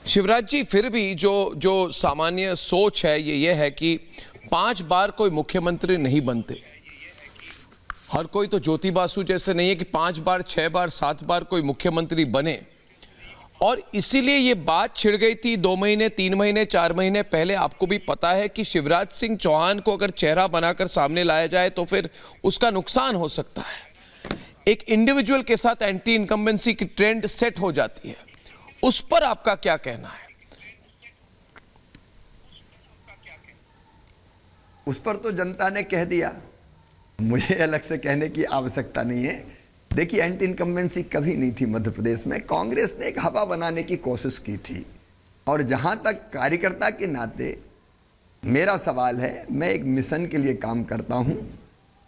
शिवराज जी, फिर भी जो जो सामान्य सोच है ये है कि 5 बार कोई मुख्यमंत्री नहीं बनते। हर कोई तो ज्योति बासु जैसे नहीं है कि 5 बार 6 बार 7 बार कोई मुख्यमंत्री बने। और इसीलिए ये बात छिड़ गई थी 2 महीने 3 महीने 4 महीने पहले। आपको भी पता है कि शिवराज सिंह चौहान को अगर चेहरा बनाकर सामने लाया जाए तो फिर उसका नुकसान हो सकता है। एक इंडिविजुअल के साथ एंटी इनकम्बेंसी की ट्रेंड सेट हो जाती है। उस पर आपका क्या कहना है? उस पर तो जनता ने कह दिया, मुझे अलग से कहने की आवश्यकता नहीं है। देखिए, एंटी इनकम्बेंसी कभी नहीं थी मध्य प्रदेश में। कांग्रेस ने एक हवा बनाने की कोशिश की थी। और जहां तक कार्यकर्ता के नाते मेरा सवाल है, मैं एक मिशन के लिए काम करता हूं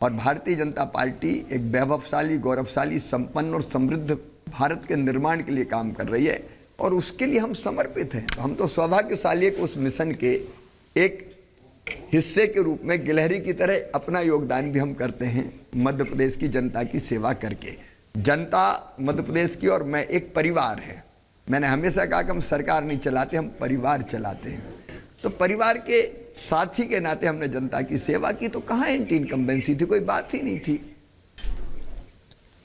और भारतीय जनता पार्टी एक वैभवशाली, गौरवशाली, संपन्न और समृद्ध भारत के निर्माण के लिए काम कर रही है और उसके लिए हम समर्पित हैं। हम तो सौभाग्यशाली को उस मिशन के एक हिस्से के रूप में गिलहरी की तरह अपना योगदान भी हम करते हैं मध्य प्रदेश की जनता की सेवा करके। जनता मध्य प्रदेश की और मैं एक परिवार है। मैंने हमेशा कहा कि हम सरकार नहीं चलाते, हम परिवार चलाते हैं। तो परिवार के साथी के नाते हमने जनता की सेवा की। तो कहाँ एंटी इनकम्बेंसी थी? कोई बात ही नहीं थी।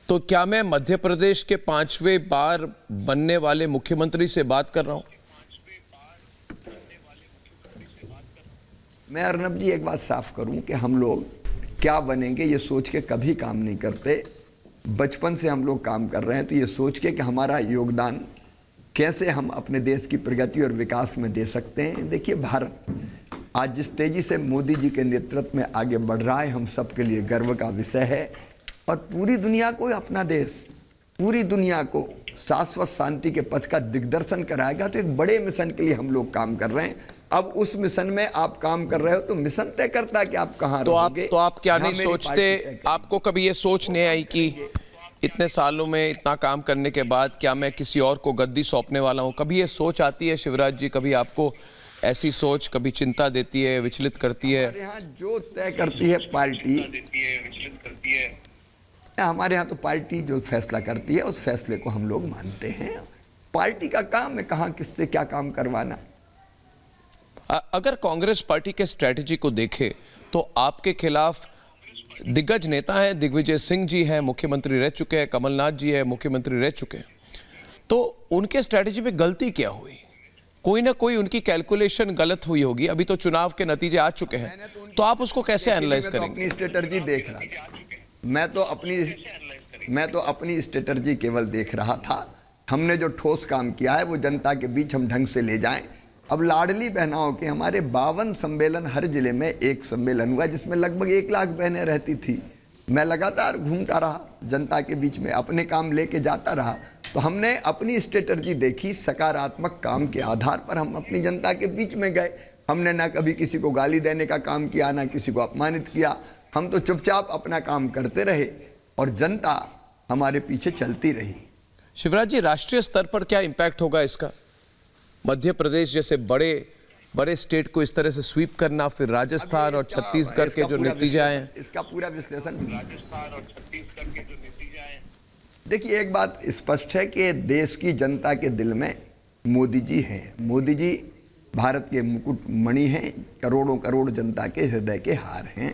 तो क्या मैं मध्य प्रदेश के 5वें बार बनने वाले मुख्यमंत्री से बात कर रहा हूं? मैं अर्नब जी एक बात साफ करूं कि हम लोग क्या बनेंगे ये सोच के कभी काम नहीं करते। बचपन से हम लोग काम कर रहे हैं तो ये सोच के कि हमारा योगदान कैसे हम अपने देश की प्रगति और विकास में दे सकते हैं। देखिए, भारत आज जिस तेजी से मोदी जी के नेतृत्व में आगे बढ़ रहा है, हम सबके लिए गर्व का विषय है। और पूरी दुनिया को अपना देश, पूरी दुनिया को शाश्वत शांति के पथ का दिग्दर्शन कराएगा। तो एक बड़े मिशन के लिए हम लोग काम कर रहे हैं। अब उस मिशन में आप काम कर रहे हो तो मिशन तय करता है कि आप कहाँ रहोगे। तो आप क्या नहीं सोचते, आपको कभी ये सोच नहीं आई कि इतने सालों में इतना काम करने के बाद क्या मैं किसी और को गद्दी सौंपने वाला हूँ? कभी ये सोच आती है शिवराज जी? कभी आपको ऐसी सोच कभी चिंता देती है, विचलित करती है? हमारे यहाँ जो तय करती है पार्टी, हमारे यहाँ तो पार्टी जो फैसला करती है उस फैसले को हम लोग मानते हैं। पार्टी का काम है कहाँ किससे क्या काम करवाना। अगर कांग्रेस पार्टी के स्ट्रेटजी को देखे तो आपके खिलाफ दिग्गज नेता हैं, दिग्विजय सिंह जी हैं, मुख्यमंत्री रह चुके हैं, कमलनाथ जी हैं, मुख्यमंत्री रह चुके हैं। तो उनके स्ट्रेटजी में गलती क्या हुई? कोई ना कोई उनकी कैलकुलेशन गलत हुई होगी। अभी तो चुनाव के नतीजे आ चुके हैं, तो आप उसको कैसे एनालाइज करेंगे? अपनी स्ट्रेटजी देख रहा था, मैं तो अपनी स्ट्रेटजी केवल देख रहा था। हमने जो ठोस काम किया है वो जनता के बीच हम ढंग से ले जाएं। अब लाडली बहनाओं के हमारे 52 सम्मेलन, हर जिले में एक सम्मेलन हुआ जिसमें लगभग 1 लाख बहनें रहती थी। मैं लगातार घूमता रहा, जनता के बीच में अपने काम लेके जाता रहा। तो हमने अपनी स्ट्रेटजी देखी, सकारात्मक काम के आधार पर हम अपनी जनता के बीच में गए। हमने ना कभी किसी को गाली देने का काम किया, ना किसी को अपमानित किया। हम तो चुपचाप अपना काम करते रहे और जनता हमारे पीछे चलती रही। शिवराज जी, राष्ट्रीय स्तर पर क्या इम्पैक्ट होगा इसका? मध्य प्रदेश जैसे बड़े स्टेट को इस तरह से स्वीप करना, फिर राजस्थान और छत्तीसगढ़ के जो नतीजे आए, इसका पूरा विश्लेषण। देखिए, एक बात स्पष्ट है कि देश की जनता के दिल में मोदी जी हैं। मोदी जी भारत के मुकुट मणि हैं, करोड़ों करोड़ जनता के हृदय के हार हैं।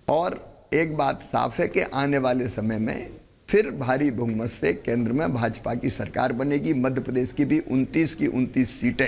और एक बात साफ है कि आने वाले समय में फिर भारी बहुमत से केंद्र में भाजपा की सरकार बनेगी। मध्य प्रदेश की भी 29 की 29 सीटें